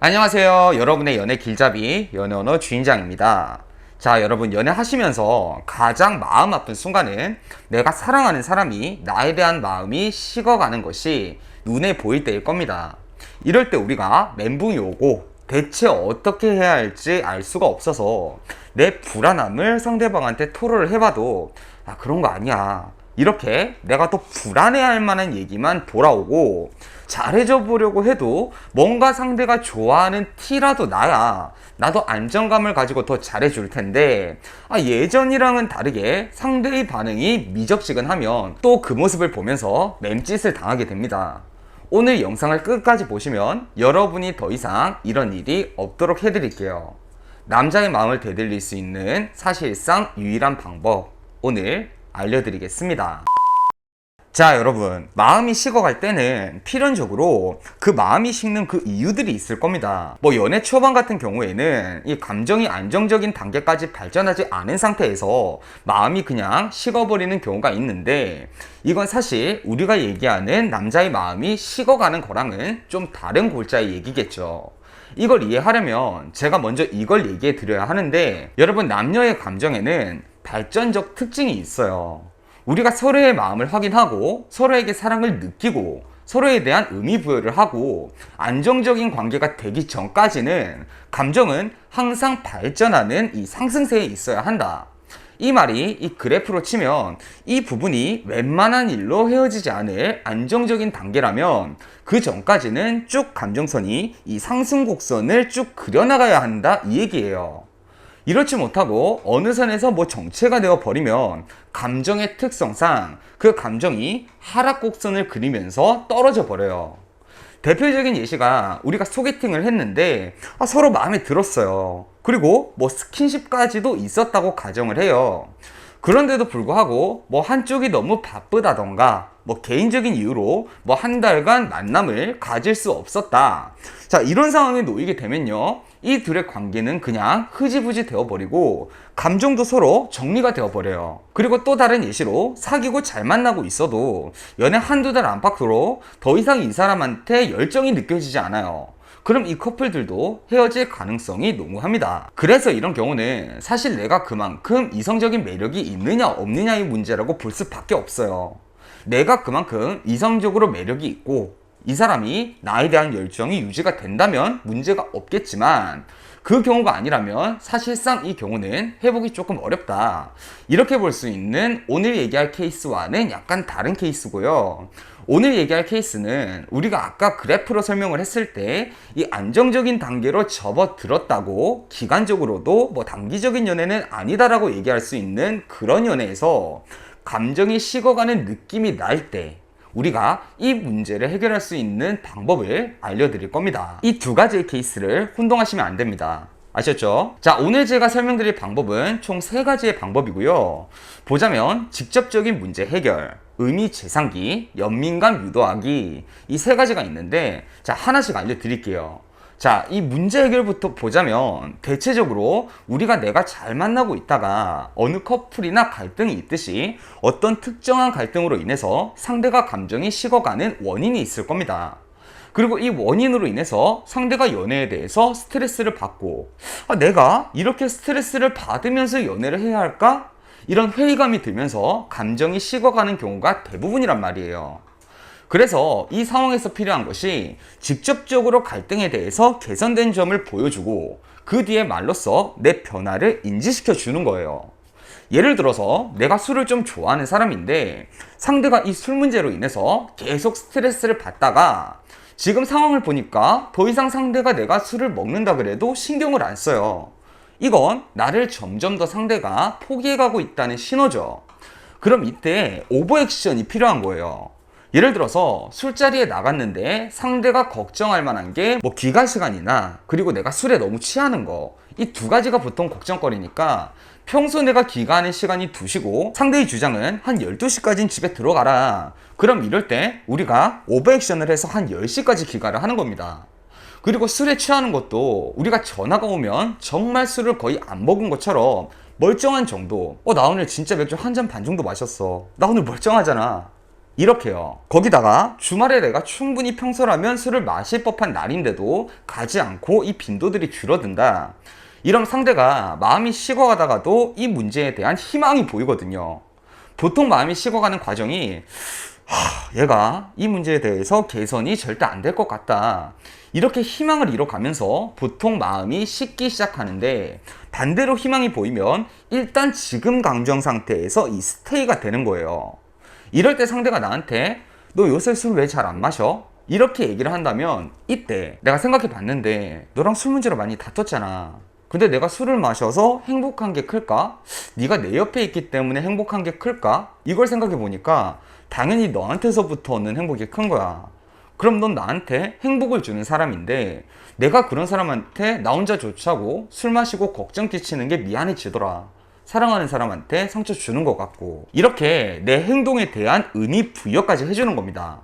안녕하세요. 여러분의 연애 길잡이 연애언어 주인장입니다. 자, 여러분 연애하시면서 가장 마음 아픈 순간은 내가 사랑하는 사람이 나에 대한 마음이 식어가는 것이 눈에 보일 때일 겁니다. 이럴 때 우리가 멘붕이 오고 대체 어떻게 해야 할지 알 수가 없어서 내 불안함을 상대방한테 토로를 해봐도 그런 거 아니야, 이렇게 내가 더 불안해할 만한 얘기만 돌아오고, 잘해줘 보려고 해도 뭔가 상대가 좋아하는 티라도 나야 나도 안정감을 가지고 더 잘해줄 텐데, 예전이랑은 다르게 상대의 반응이 미적지근하면 또 그 모습을 보면서 맴짓을 당하게 됩니다. 오늘 영상을 끝까지 보시면 여러분이 더 이상 이런 일이 없도록 해드릴게요. 남자의 마음을 되돌릴 수 있는 사실상 유일한 방법, 오늘 알려드리겠습니다. 자, 여러분, 마음이 식어갈 때는 필연적으로 그 마음이 식는 그 이유들이 있을 겁니다. 연애 초반 같은 경우에는 이 감정이 안정적인 단계까지 발전하지 않은 상태에서 마음이 그냥 식어버리는 경우가 있는데, 이건 사실 우리가 얘기하는 남자의 마음이 식어가는 거랑은 좀 다른 골자의 얘기겠죠. 이걸 이해하려면 제가 먼저 이걸 얘기해 드려야 하는데, 여러분, 남녀의 감정에는 발전적 특징이 있어요. 우리가 서로의 마음을 확인하고 서로에게 사랑을 느끼고 서로에 대한 의미 부여를 하고 안정적인 관계가 되기 전까지는 감정은 항상 발전하는 이 상승세에 있어야 한다. 이 말이 이 그래프로 치면 이 부분이 웬만한 일로 헤어지지 않을 안정적인 단계라면 그 전까지는 쭉 감정선이 이 상승 곡선을 쭉 그려나가야 한다, 이 얘기예요. 이렇지 못하고 어느 선에서 정체가 되어 버리면 감정의 특성상 그 감정이 하락 곡선을 그리면서 떨어져 버려요. 대표적인 예시가, 우리가 소개팅을 했는데 서로 마음에 들었어요. 그리고 스킨십까지도 있었다고 가정을 해요. 그런데도 불구하고 한쪽이 너무 바쁘다던가 개인적인 이유로 한 달간 만남을 가질 수 없었다. 자, 이런 상황에 놓이게 되면요, 이 둘의 관계는 그냥 흐지부지 되어버리고 감정도 서로 정리가 되어버려요. 그리고 또 다른 예시로, 사귀고 잘 만나고 있어도 연애 한두 달 안팎으로 더 이상 이 사람한테 열정이 느껴지지 않아요. 그럼 이 커플들도 헤어질 가능성이 농후합니다. 그래서 이런 경우는 사실 내가 그만큼 이성적인 매력이 있느냐 없느냐의 문제라고 볼 수밖에 없어요. 내가 그만큼 이성적으로 매력이 있고 이 사람이 나에 대한 열정이 유지가 된다면 문제가 없겠지만, 그 경우가 아니라면 사실상 이 경우는 회복이 조금 어렵다, 이렇게 볼 수 있는 오늘 얘기할 케이스와는 약간 다른 케이스고요. 오늘 얘기할 케이스는 우리가 아까 그래프로 설명을 했을 때 이 안정적인 단계로 접어들었다고 기간적으로도 단기적인 연애는 아니다라고 얘기할 수 있는 그런 연애에서 감정이 식어가는 느낌이 날 때 우리가 이 문제를 해결할 수 있는 방법을 알려드릴 겁니다. 이 두 가지의 케이스를 혼동하시면 안 됩니다. 아셨죠? 자, 오늘 제가 설명드릴 방법은 총 3가지의 방법이고요. 보자면 직접적인 문제 해결, 의미 재상기, 연민감 유도하기, 이 3가지가 있는데, 자, 하나씩 알려드릴게요. 자, 이 문제 해결부터 보자면 대체적으로 내가 잘 만나고 있다가 어느 커플이나 갈등이 있듯이 어떤 특정한 갈등으로 인해서 상대가 감정이 식어가는 원인이 있을 겁니다. 그리고 이 원인으로 인해서 상대가 연애에 대해서 스트레스를 받고, 내가 이렇게 스트레스를 받으면서 연애를 해야 할까? 이런 회의감이 들면서 감정이 식어가는 경우가 대부분이란 말이에요. 그래서 이 상황에서 필요한 것이 직접적으로 갈등에 대해서 개선된 점을 보여주고 그 뒤에 말로써 내 변화를 인지시켜 주는 거예요. 예를 들어서 내가 술을 좀 좋아하는 사람인데 상대가 이 술 문제로 인해서 계속 스트레스를 받다가 지금 상황을 보니까 더 이상 상대가 내가 술을 먹는다 그래도 신경을 안 써요. 이건 나를 점점 더 상대가 포기해가고 있다는 신호죠. 그럼 이때 오버액션이 필요한 거예요. 예를 들어서 술자리에 나갔는데 상대가 걱정할 만한 게 귀가 시간이나 그리고 내가 술에 너무 취하는 거, 이 2가지가 보통 걱정거리니까 평소 내가 귀가하는 시간이 2시고 상대의 주장은 한 12시까지는 집에 들어가라. 그럼 이럴 때 우리가 오버액션을 해서 한 10시까지 귀가를 하는 겁니다. 그리고 술에 취하는 것도 우리가 전화가 오면 정말 술을 거의 안 먹은 것처럼 멀쩡한 정도, 나 오늘 진짜 맥주 1잔 반 정도 마셨어, 나 오늘 멀쩡하잖아, 이렇게요. 거기다가 주말에 내가 충분히 평소라면 술을 마실 법한 날인데도 가지 않고 이 빈도들이 줄어든다. 이런 상대가 마음이 식어가다가도 이 문제에 대한 희망이 보이거든요. 보통 마음이 식어가는 과정이 얘가 이 문제에 대해서 개선이 절대 안 될 것 같다. 이렇게 희망을 잃어가면서 보통 마음이 식기 시작하는데, 반대로 희망이 보이면 일단 지금 감정 상태에서 이 스테이가 되는 거예요. 이럴 때 상대가 나한테 너 요새 술 왜 잘 안 마셔? 이렇게 얘기를 한다면, 이때 내가 생각해 봤는데 너랑 술 문제로 많이 다퉜잖아. 근데 내가 술을 마셔서 행복한 게 클까? 네가 내 옆에 있기 때문에 행복한 게 클까? 이걸 생각해 보니까 당연히 너한테서부터는 행복이 큰 거야. 그럼 넌 나한테 행복을 주는 사람인데, 내가 그런 사람한테 나 혼자 좋자고 술 마시고 걱정 끼치는 게 미안해지더라. 사랑하는 사람한테 상처 주는 것 같고. 이렇게 내 행동에 대한 의미 부여까지 해주는 겁니다.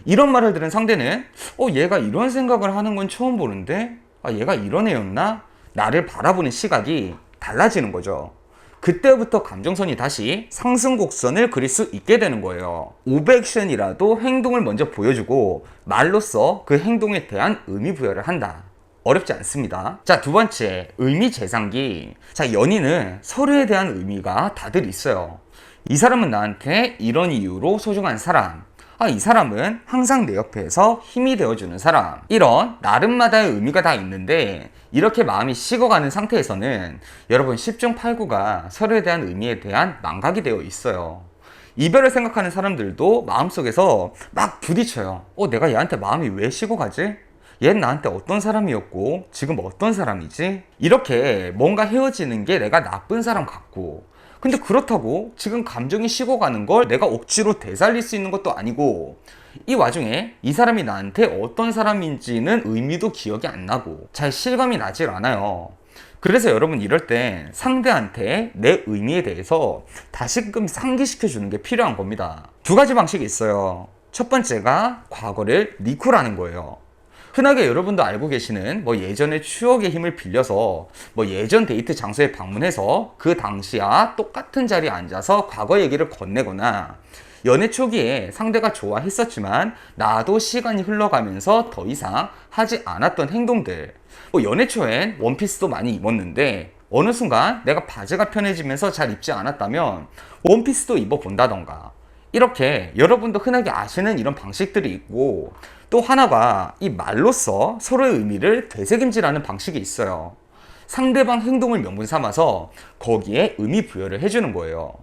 이런 말을 들은 상대는 얘가 이런 생각을 하는 건 처음 보는데, 얘가 이런 애였나? 나를 바라보는 시각이 달라지는 거죠. 그때부터 감정선이 다시 상승곡선을 그릴 수 있게 되는 거예요. 오버액션이라도 행동을 먼저 보여주고 말로써 그 행동에 대한 의미 부여를 한다. 어렵지 않습니다. 자, 두 번째, 의미 재상기. 자, 연인은 서로에 대한 의미가 다들 있어요. 이 사람은 나한테 이런 이유로 소중한 사람. 이 사람은 항상 내 옆에서 힘이 되어주는 사람. 이런 나름마다의 의미가 다 있는데, 이렇게 마음이 식어가는 상태에서는 여러분 10중 8구가 서로에 대한 의미에 대한 망각이 되어 있어요. 이별을 생각하는 사람들도 마음속에서 막 부딪혀요. 내가 얘한테 마음이 왜 식어가지? 얘는 나한테 어떤 사람이었고 지금 어떤 사람이지? 이렇게 뭔가 헤어지는 게 내가 나쁜 사람 같고, 근데 그렇다고 지금 감정이 식어가는 걸 내가 억지로 되살릴 수 있는 것도 아니고, 이 와중에 이 사람이 나한테 어떤 사람인지는 의미도 기억이 안 나고 잘 실감이 나질 않아요. 그래서 여러분, 이럴 때 상대한테 내 의미에 대해서 다시금 상기시켜 주는 게 필요한 겁니다. 두 가지 방식이 있어요. 첫 번째가 과거를 리콜하는 거예요. 흔하게 여러분도 알고 계시는 예전의 추억의 힘을 빌려서 예전 데이트 장소에 방문해서 그 당시와 똑같은 자리에 앉아서 과거 얘기를 건네거나, 연애 초기에 상대가 좋아했었지만 나도 시간이 흘러가면서 더 이상 하지 않았던 행동들. 연애 초엔 원피스도 많이 입었는데 어느 순간 내가 바지가 편해지면서 잘 입지 않았다면 원피스도 입어본다던가. 이렇게 여러분도 흔하게 아시는 이런 방식들이 있고, 또 하나가 이 말로써 서로의 의미를 되새김질하는 방식이 있어요. 상대방 행동을 명분 삼아서 거기에 의미 부여를 해주는 거예요.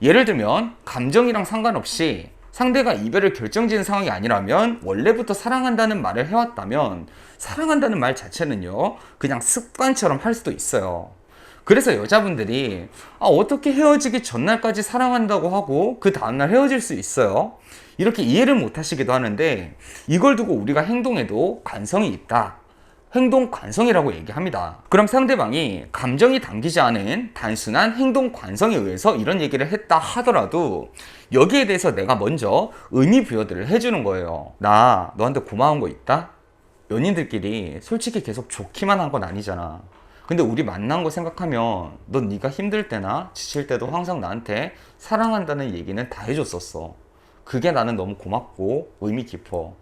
예를 들면 감정이랑 상관없이 상대가 이별을 결정지은 상황이 아니라면, 원래부터 사랑한다는 말을 해왔다면 사랑한다는 말 자체는요 그냥 습관처럼 할 수도 있어요. 그래서 여자분들이 어떻게 헤어지기 전날까지 사랑한다고 하고 그 다음날 헤어질 수 있어요? 이렇게 이해를 못 하시기도 하는데, 이걸 두고 우리가 행동에도 관성이 있다. 행동 관성이라고 얘기합니다. 그럼 상대방이 감정이 담기지 않은 단순한 행동 관성에 의해서 이런 얘기를 했다 하더라도, 여기에 대해서 내가 먼저 의미 부여들을 해주는 거예요. 나 너한테 고마운 거 있다? 연인들끼리 솔직히 계속 좋기만 한 건 아니잖아. 근데 우리 만난 거 생각하면 넌 네가 힘들 때나 지칠 때도 항상 나한테 사랑한다는 얘기는 다 해줬었어. 그게 나는 너무 고맙고 의미 깊어.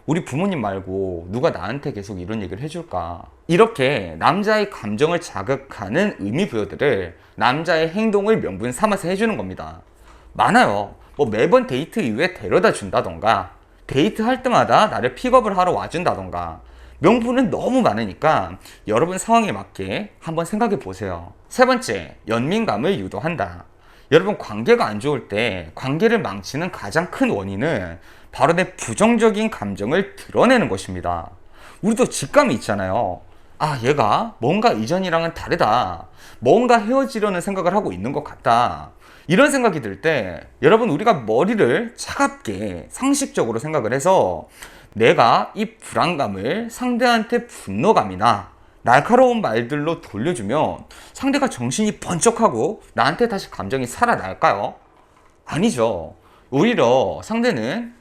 우리 부모님 말고 누가 나한테 계속 이런 얘기를 해줄까? 이렇게 남자의 감정을 자극하는 의미 부여들을 남자의 행동을 명분 삼아서 해주는 겁니다. 많아요. 매번 데이트 이후에 데려다 준다던가, 데이트 할 때마다 나를 픽업을 하러 와준다던가. 명분은 너무 많으니까 여러분 상황에 맞게 한번 생각해 보세요. 세 번째, 연민감을 유도한다. 여러분, 관계가 안 좋을 때 관계를 망치는 가장 큰 원인은 바로 내 부정적인 감정을 드러내는 것입니다. 우리도 직감이 있잖아요. 얘가 뭔가 이전이랑은 다르다. 뭔가 헤어지려는 생각을 하고 있는 것 같다. 이런 생각이 들 때 여러분, 우리가 머리를 차갑게 상식적으로 생각을 해서 내가 이 불안감을 상대한테 분노감이나 날카로운 말들로 돌려주면 상대가 정신이 번쩍하고 나한테 다시 감정이 살아날까요? 아니죠. 오히려 상대는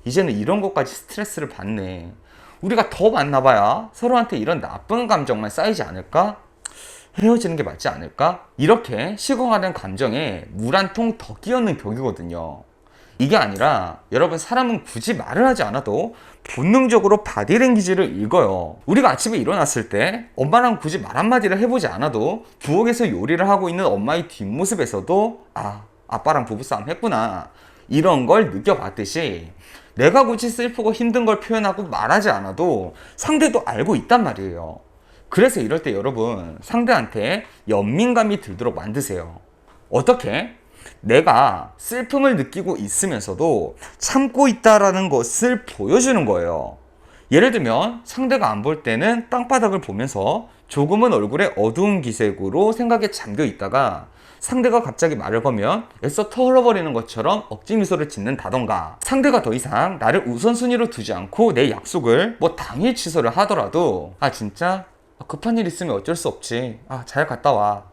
이제는 이런 것까지 스트레스를 받네. 우리가 더 만나봐야 서로한테 이런 나쁜 감정만 쌓이지 않을까? 헤어지는 게 맞지 않을까? 이렇게 식어가는 감정에 물 한 통 더 끼얹는 격이거든요. 이게 아니라 여러분, 사람은 굳이 말을 하지 않아도 본능적으로 바디랭귀지를 읽어요. 우리가 아침에 일어났을 때 엄마랑 굳이 말 한마디를 해보지 않아도 부엌에서 요리를 하고 있는 엄마의 뒷모습에서도 아빠랑 부부싸움 했구나, 이런 걸 느껴봤듯이 내가 굳이 슬프고 힘든 걸 표현하고 말하지 않아도 상대도 알고 있단 말이에요. 그래서 이럴 때 여러분, 상대한테 연민감이 들도록 만드세요. 어떻게? 내가 슬픔을 느끼고 있으면서도 참고 있다라는 것을 보여주는 거예요. 예를 들면 상대가 안 볼 때는 땅바닥을 보면서 조금은 얼굴에 어두운 기색으로 생각에 잠겨 있다가 상대가 갑자기 말을 거면 애써 털어버리는 것처럼 억지 미소를 짓는다던가, 상대가 더 이상 나를 우선순위로 두지 않고 내 약속을 당일 취소를 하더라도 진짜 급한 일 있으면 어쩔 수 없지, 잘 갔다 와,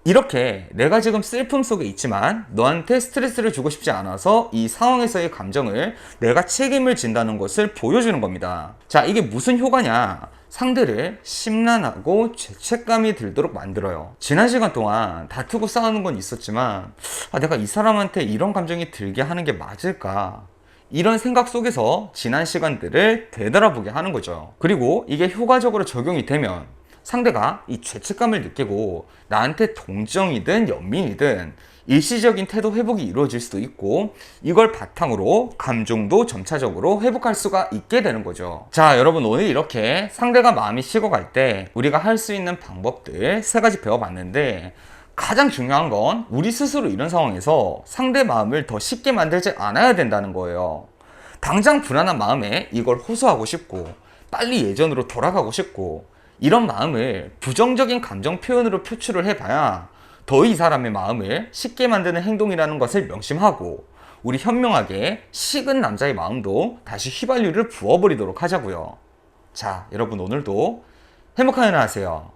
이렇게 내가 지금 슬픔 속에 있지만 너한테 스트레스를 주고 싶지 않아서 이 상황에서의 감정을 내가 책임을 진다는 것을 보여주는 겁니다. 자, 이게 무슨 효과냐? 상대를 심란하고 죄책감이 들도록 만들어요. 지난 시간 동안 다투고 싸우는 건 있었지만 내가 이 사람한테 이런 감정이 들게 하는 게 맞을까? 이런 생각 속에서 지난 시간들을 되돌아보게 하는 거죠. 그리고 이게 효과적으로 적용이 되면 상대가 이 죄책감을 느끼고 나한테 동정이든 연민이든 일시적인 태도 회복이 이루어질 수도 있고, 이걸 바탕으로 감정도 점차적으로 회복할 수가 있게 되는 거죠. 자, 여러분, 오늘 이렇게 상대가 마음이 식어갈 때 우리가 할 수 있는 방법들 3가지 배워봤는데, 가장 중요한 건 우리 스스로 이런 상황에서 상대 마음을 더 쉽게 만들지 않아야 된다는 거예요. 당장 불안한 마음에 이걸 호소하고 싶고 빨리 예전으로 돌아가고 싶고, 이런 마음을 부정적인 감정 표현으로 표출을 해봐야 더 이 사람의 마음을 쉽게 만드는 행동이라는 것을 명심하고, 우리 현명하게 식은 남자의 마음도 다시 휘발유를 부어버리도록 하자고요. 자, 여러분, 오늘도 행복한 하루 하세요.